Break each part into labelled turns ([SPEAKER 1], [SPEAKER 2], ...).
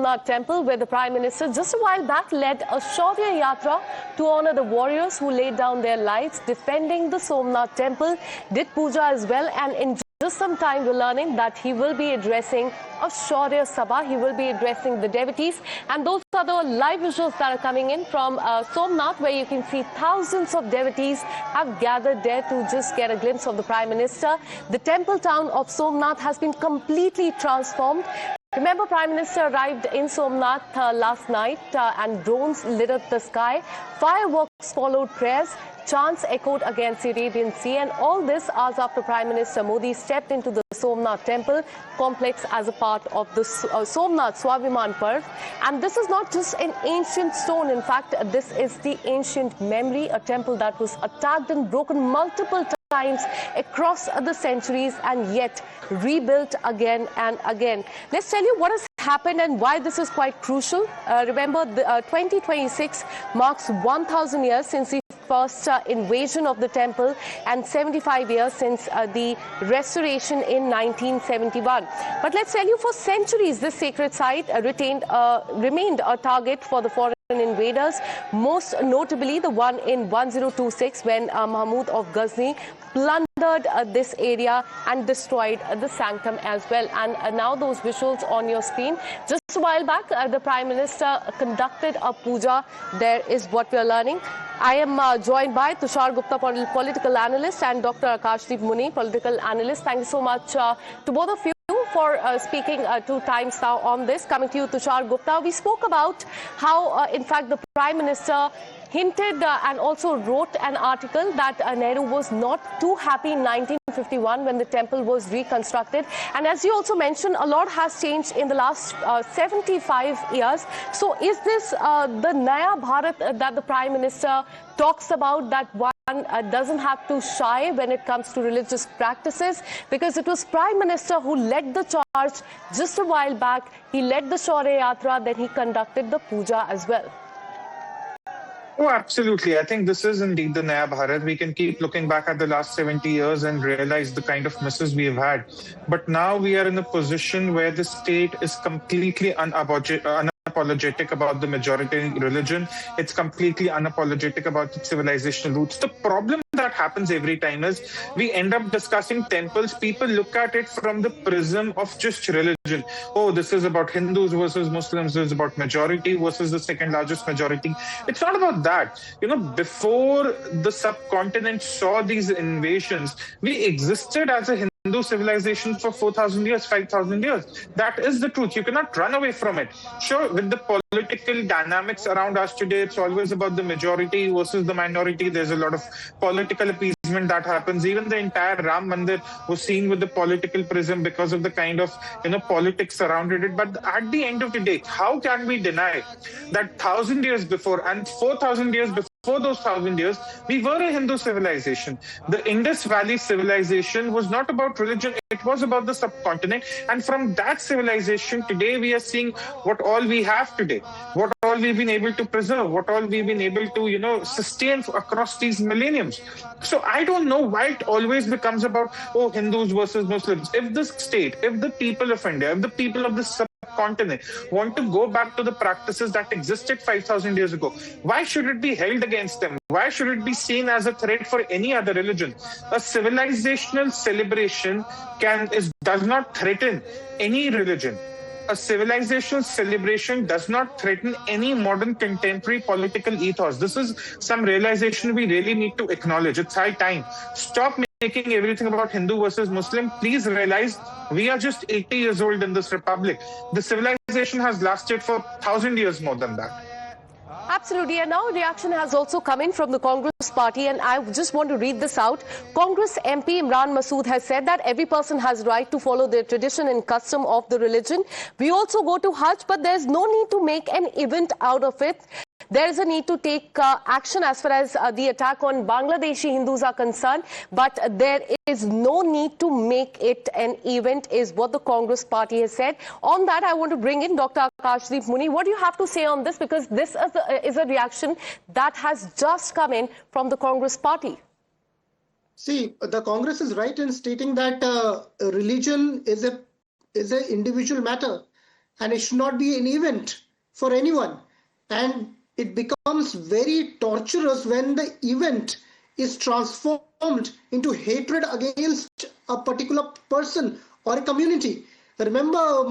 [SPEAKER 1] Somnath Temple, where the Prime Minister just a while back led a Shaurya Yatra to honor the warriors who laid down their lives defending the Somnath Temple, did puja as well, and in just some time we're learning that he will be addressing a Shaurya Sabha. He will be addressing the devotees, and those are the live visuals that are coming in from Somnath, where you can see thousands of devotees have gathered there to just get a glimpse of the Prime Minister. The temple town of Somnath has been completely transformed. Remember, Prime Minister arrived in Somnath last night and drones lit up the sky. Fireworks followed prayers. Chants echoed against the Arabian Sea, and all this hours after Prime Minister Modi stepped into the Somnath Temple complex as a part of the Somnath Swabhiman Parv. And this is not just an ancient stone. In fact, this is the ancient memory, a temple that was attacked and broken multiple times across the centuries and yet rebuilt again and again. Let's tell you what has happened and why this is quite crucial. Remember, 2026 marks 1,000 years since the first invasion of the temple and 75 years since the restoration in 1971. But let's tell you, for centuries, this sacred site remained a target for the foreign invaders, most notably the one in 1026 when Mahmud of Ghazni plundered this area and destroyed the sanctum as well. And now those visuals on your screen. Just a while back, the Prime Minister conducted a puja. There is what we are learning. I am joined by Tushar Gupta, political analyst, and Dr. Akashdeep Muni, political analyst. Thank you so much to both of you for speaking 2 times now on this. Coming to you, Tushar Gupta, we spoke about how, in fact, the Prime Minister hinted and also wrote an article that Nehru was not too happy in 1951 when the temple was reconstructed. And as you also mentioned, a lot has changed in the last 75 years. So is this the Naya Bharat that the Prime Minister talks about, that one doesn't have to shy when it comes to religious practices? Because it was Prime Minister who led the charge just a while back. He led the Shaurya Yatra, then he conducted the puja as well.
[SPEAKER 2] Oh, absolutely. I think this is indeed the Naya Bharat. We can keep looking back at the last 70 years and realize the kind of misses we've had. But now we are in a position where the state is completely unapologetic about the majority religion. It's completely unapologetic about its civilizational roots. The problem that happens every time is we end up discussing temples. People look at it from the prism of just religion. Oh, this is about Hindus versus Muslims. This is about majority versus the second largest majority. It's not about that. You know, before the subcontinent saw these invasions, we existed as a Hindu civilization for 4,000 years, 5,000 years. That is the truth. You cannot run away from it. Sure, with the political dynamics around us today, it's always about the majority versus the minority. There's a lot of political appeasement that happens. Even the entire Ram Mandir was seen with the political prism because of the kind of, politics surrounded it. But at the end of the day, how can we deny that 1,000 years before and 4,000 years before, for those 1,000 years, we were a Hindu civilization. The Indus Valley civilization was not about religion, it was about the subcontinent. And from that civilization, today we are seeing what all we have today, what all we've been able to preserve, what all we've been able to, sustain across these millenniums. So I don't know why it always becomes about, Hindus versus Muslims. If the state, if the people of India, if the people of the subcontinent want to go back to the practices that existed 5,000 years ago, why should it be held against them? Why should it be seen as a threat for any other religion? A civilizational celebration does not threaten any religion. A civilizational celebration does not threaten any modern contemporary political ethos. This is some realization we really need to acknowledge. It's high time. Stop making everything about Hindu versus Muslim. Please realize we are just 80 years old in this republic. The civilization has lasted for 1,000 years more than that.
[SPEAKER 1] Absolutely. And now a reaction has also come in from the Congress party, and I just want to read this out. Congress MP Imran Masood has said that every person has right to follow their tradition and custom of the religion. We also go to Hajj, but there's no need to make an event out of it. There is a need to take action as far as the attack on Bangladeshi Hindus are concerned, but there is no need to make it an event, is what the Congress party has said. On that, I want to bring in Dr. Akashdeep Muni. What do you have to say on this? Because this is a reaction that has just come in from the Congress party.
[SPEAKER 3] See, the Congress is right in stating that religion is an individual matter. and it should not be an event for anyone. And it becomes very torturous when the event is transformed into hatred against a particular person or a community. Remember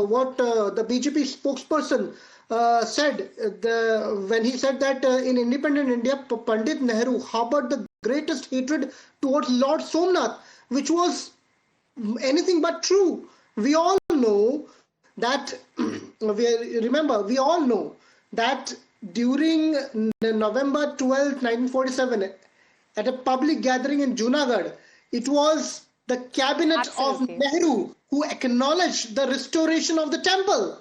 [SPEAKER 3] what the BJP spokesperson said when he said that in independent India, Pandit Nehru harbored the greatest hatred towards Lord Somnath, which was anything but true. We all know that, we all know that during November 12, 1947, at a public gathering in Junagadh, it was the cabinet
[SPEAKER 1] Absolutely.
[SPEAKER 3] of Nehru who acknowledged the restoration of the temple.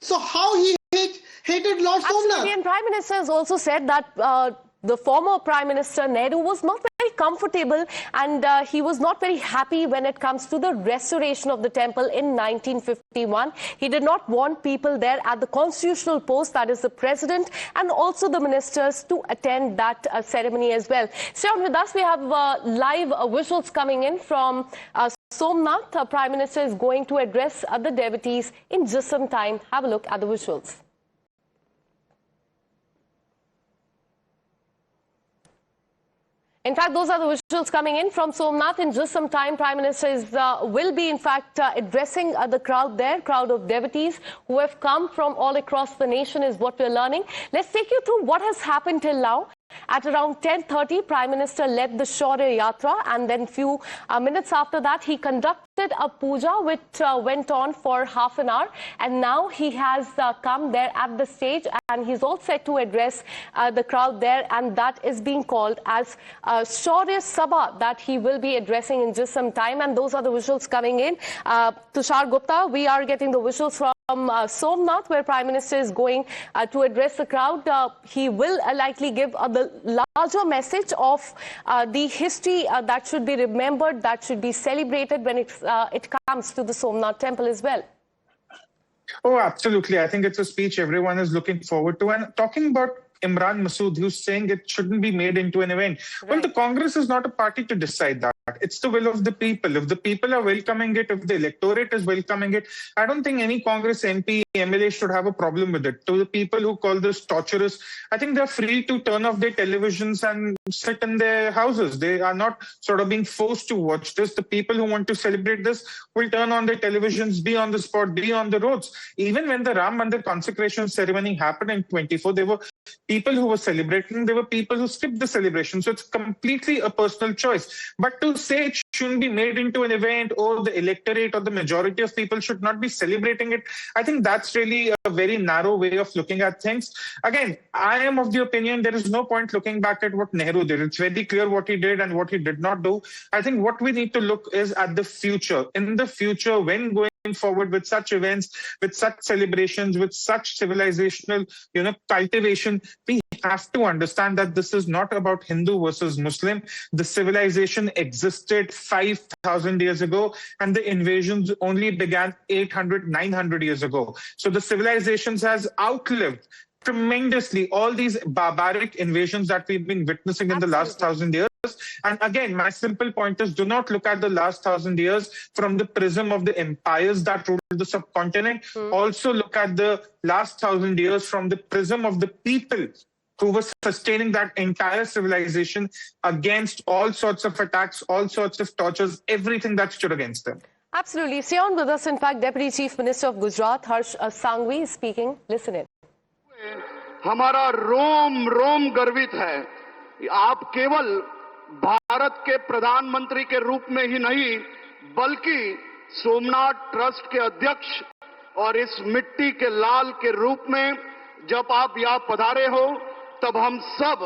[SPEAKER 3] So how he hated Lord
[SPEAKER 1] Absolutely.
[SPEAKER 3] Somnath?
[SPEAKER 1] And Prime Minister has also said that the former Prime Minister Nehru was not very comfortable and he was not very happy when it comes to the restoration of the temple in 1951. He did not want people there at the constitutional post, that is the president, and also the ministers to attend that ceremony as well. Stay on with us. We have live visuals coming in from Somnath. Prime Minister is going to address the devotees in just some time. Have a look at the visuals. In fact, those are the visuals coming in from Somnath. In just some time, Prime Minister will be, in fact, addressing the crowd there, crowd of devotees who have come from all across the nation is what we're learning. Let's take you through what has happened till now. At around 10:30, Prime Minister led the Shaurya Yatra, and then few minutes after that, he conducted a puja which went on for half an hour. And now he has come there at the stage, and he's all set to address the crowd there, and that is being called as Shaurya Sabha that he will be addressing in just some time. And those are the visuals coming in. Tushar Gupta, we are getting the visuals from Somnath, where Prime Minister is going to address the crowd. He will likely give the larger message of the history that should be remembered, that should be celebrated when it comes to the Somnath Temple as well.
[SPEAKER 2] Oh, absolutely. I think it's a speech everyone is looking forward to. And talking about Imran Masood, who's saying it shouldn't be made into an event. Right. Well, the Congress is not a party to decide that. It's the will of the people. If the people are welcoming it, if the electorate is welcoming it, I don't think any Congress MP, MLA should have a problem with it. To the people who call this torturous, I think they're free to turn off their televisions and sit in their houses. They are not sort of being forced to watch this. The people who want to celebrate this will turn on their televisions, be on the spot, be on the roads. Even when the Ram Mandir consecration ceremony happened in 24, there were people who were celebrating, there were people who skipped the celebration. So it's completely a personal choice. But to say it shouldn't be made into an event, or the electorate or the majority of people should not be celebrating it, I think that's really a very narrow way of looking at things. Again, I am of the opinion there is no point looking back at what Nehru did. It's very clear what he did and what he did not do. I think what we need to look is at the future. In the future, when going forward with such events, with such celebrations, with such civilizational, cultivation, we have to understand that this is not about Hindu versus Muslim. The civilization existed 5,000 years ago, and the invasions only began 800, 900 years ago. So the civilizations has outlived tremendously all these barbaric invasions that we've been witnessing in the last 1,000 years. And again, my simple point is, do not look at the last 1,000 years from the prism of the empires that ruled the subcontinent. Also look at the last 1,000 years from the prism of the people who were sustaining that entire civilization against all sorts of attacks, all sorts of tortures, everything that stood against them.
[SPEAKER 1] Absolutely. Stay on with us. In fact, Deputy Chief Minister of Gujarat, Harsh Sanghvi, is speaking. Listen in.
[SPEAKER 4] हमारा रोम रोम गर्वित है। आप केवल भारत के प्रधानमंत्री के रूप में ही नहीं, बल्कि सोमनाथ ट्रस्ट के अध्यक्ष और इस मिट्टी के लाल के रूप में जब आप यहाँ पधारे हो, तब हम सब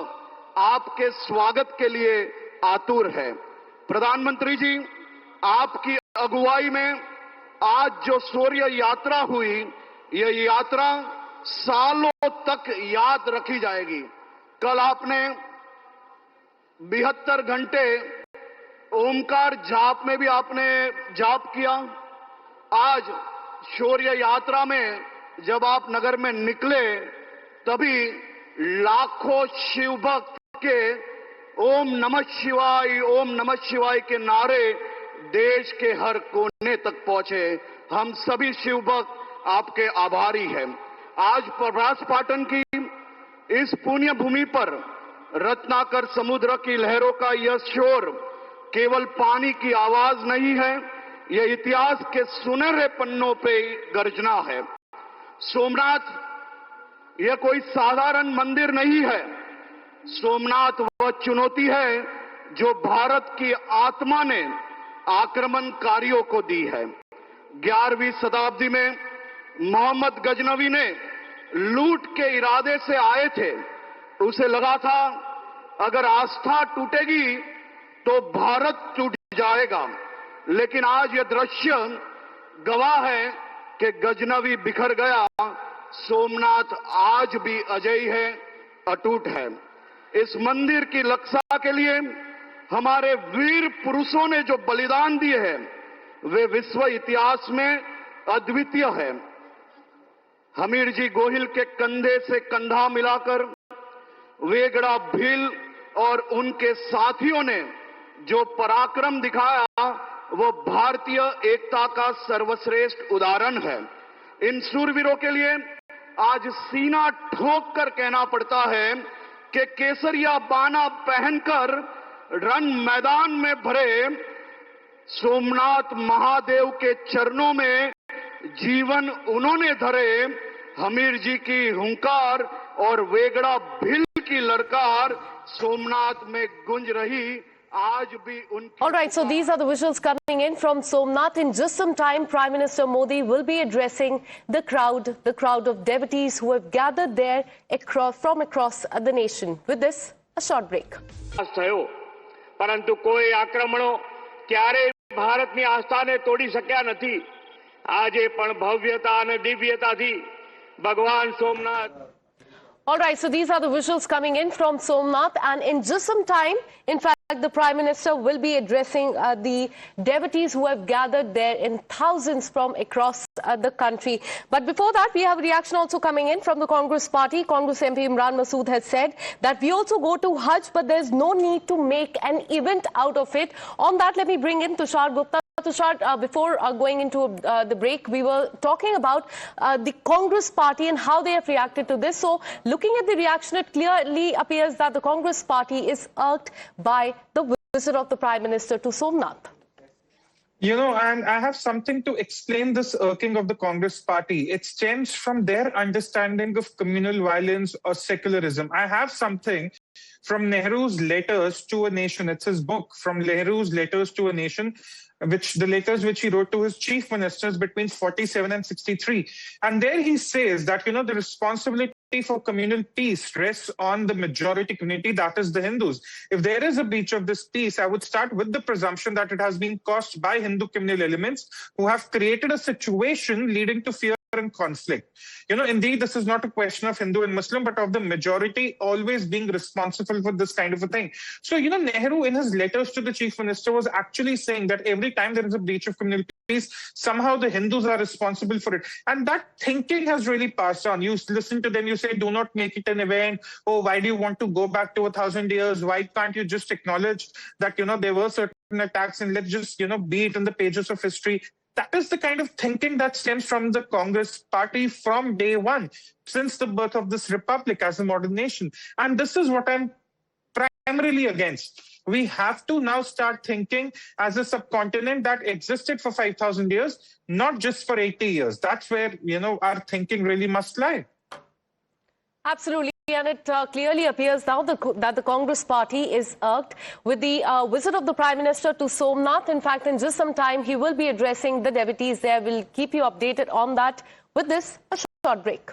[SPEAKER 4] आपके स्वागत के लिए आतुर हैं। प्रधानमंत्री जी, आपकी अगुवाई में आज जो शौर्य यात्रा हुई, यह यात्रा सालों तक याद रखी जाएगी। कल आपने 72 घंटे ओमकार जाप में भी आपने जाप किया। आज शौर्य यात्रा में जब आप नगर में निकले, तभी लाखों शिव भक्त के ओम नमः शिवाय के नारे देश के हर कोने तक पहुंचे। हम सभी शिव भक्त आपके आभारी हैं। आज प्रभास पाटन की इस पुण्य भूमि पर रत्नाकर समुद्र की लहरों का यह शोर केवल पानी की आवाज नहीं है, यह इतिहास के सुनहरे पन्नों पे गर्जना है। सोमनाथ यह कोई साधारण मंदिर नहीं है। सोमनाथ वह चुनौती है जो भारत की आत्मा ने आक्रमणकारियों को दी है। 11वीं शताब्दी में मोहम्मद गजनवी ने लूट के इरादे से आए थे। उसे लगा था अगर आस्था टूटेगी तो भारत टूट जाएगा, लेकिन आज यह दृश्य गवाह है कि गजनवी बिखर गया, सोमनाथ आज भी अजय है, अटूट है। इस मंदिर की रक्षा के लिए हमारे वीर पुरुषों ने जो बलिदान दिए हैं वे विश्व इतिहास में अद्वितीय है। हमीर जी गोहिल के कंधे से कंधा मिलाकर वेगड़ा भील और उनके साथियों ने जो पराक्रम दिखाया वो भारतीय एकता का सर्वश्रेष्ठ उदाहरण है। इन शूरवीरों के लिए आज सीना ठोक कर कहना पड़ता है कि केसरिया बाना पहनकर रण मैदान में भरे सोमनाथ महादेव के चरणों में जीवन उन्होंने धरे। हमीर जी की हुंकार और वेगड़ा भील की ललकार सोमनाथ में गूंज रही, आज भी उनकी।
[SPEAKER 1] All right, so these are the visuals coming in from Somnath. In just some time, Prime Minister Modi will be addressing the crowd of devotees who have gathered there from across the nation. With this, a short break.
[SPEAKER 5] પરંતુ કોઈ આક્રમણો ક્યારેય ભારતની આસ્થાને તોડી શક્યા નથી। આજે પણ ભવ્યતા અને દિવ્યતાથી ભગવાન Somnath.
[SPEAKER 1] All right, so these are the visuals coming in from Somnath, and in just some time, in fact, the Prime Minister will be addressing the devotees who have gathered there in thousands from across the country. But before that, we have a reaction also coming in from the Congress party. Congress MP Imran Masood has said that we also go to Hajj, but there's no need to make an event out of it. On that, let me bring in Tushar Gupta. Tushar, before going into the break, we were talking about the Congress party and how they have reacted to this. So, looking at the reaction, it clearly appears that the Congress party is irked by the visit of the Prime Minister to Somnath.
[SPEAKER 2] You know, and I have something to explain this irking of the Congress party. It stems from their understanding of communal violence or secularism. I have something from Nehru's Letters to a Nation. It's his book, From Nehru's Letters to a Nation, which he wrote to his chief ministers between 47 and 63. And there he says that, you know, the responsibility for communal peace rests on the majority community, that is the Hindus. If there is a breach of this peace, I would start with the presumption that it has been caused by Hindu communal elements who have created a situation leading to fear and conflict. You know, indeed, this is not a question of Hindu and Muslim, but of the majority always being responsible for this kind of a thing. So, you know, Nehru in his letters to the chief minister was actually saying that every time there is a breach of communal peace, somehow the Hindus are responsible for it. And that thinking has really passed on. You listen to them, you say, do not make it an event. Oh, why do you want to go back to 1,000 years? Why can't you just acknowledge that, you know, there were certain attacks and let's just, you know, be it in the pages of history? That is the kind of thinking that stems from the Congress party from day one, since the birth of this republic as a modern nation. And this is what I'm primarily against. We have to now start thinking as a subcontinent that existed for 5,000 years, not just for 80 years. That's where, you know, our thinking really must lie.
[SPEAKER 1] Absolutely. And it clearly appears now that the Congress party is irked with the visit of the Prime Minister to Somnath. In fact, in just some time, he will be addressing the devotees there. We'll keep you updated on that. With this, a short break.